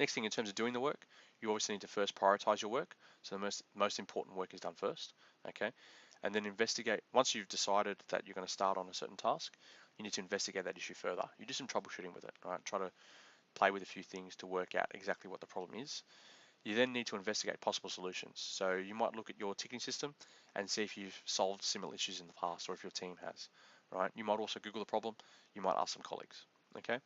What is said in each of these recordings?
Next thing in terms of doing the work, you obviously need to first prioritize your work. So the most important work is done first, okay? And then investigate, once you've decided that you're going to start on a certain task, you need to investigate that issue further. You do some troubleshooting with it, right? Try to play with a few things to work out exactly what the problem is. You then need to investigate possible solutions. So you might look at your ticketing system and see if you've solved similar issues in the past or if your team has, right? You might also Google the problem. You might ask some colleagues, okay?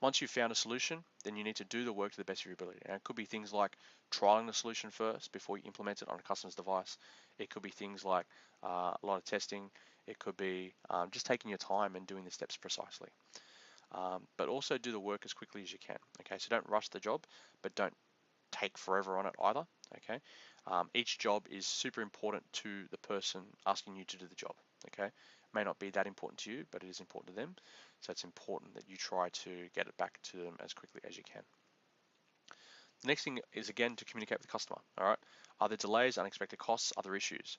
Once you've found a solution, then you need to do the work to the best of your ability. And it could be things like trialing the solution first before you implement it on a customer's device. It could be things like a lot of testing. It could be just taking your time and doing the steps precisely. But also do the work as quickly as you can. Okay, so don't rush the job, but don't take forever on it either. Okay, each job is super important to the person asking you to do the job. Okay, it may not be that important to you, but it is important to them. So it's important that you try to get it back to them as quickly as you can. The next thing is again to communicate with the customer. All right, are there delays, unexpected costs, other issues?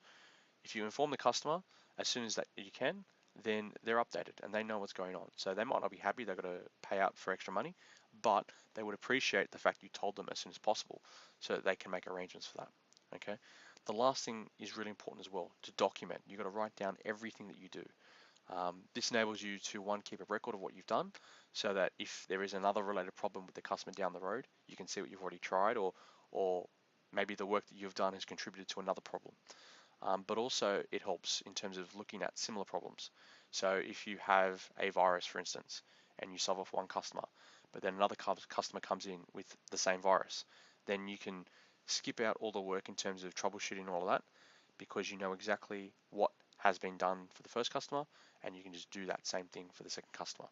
If you inform the customer as soon as that you can, then they're updated and they know what's going on. So they might not be happy they've got to pay out for extra money, but they would appreciate the fact you told them as soon as possible so that they can make arrangements for that. Okay. The last thing is really important as well, to document. You've got to write down everything that you do. This enables you to, one, keep a record of what you've done so that if there is another related problem with the customer down the road, you can see what you've already tried, or maybe the work that you've done has contributed to another problem. But also it helps in terms of looking at similar problems. So if you have a virus, for instance, and you solve it for one customer, but then another customer comes in with the same virus, then you can skip out all the work in terms of troubleshooting and all of that because you know exactly what has been done for the first customer and you can just do that same thing for the second customer.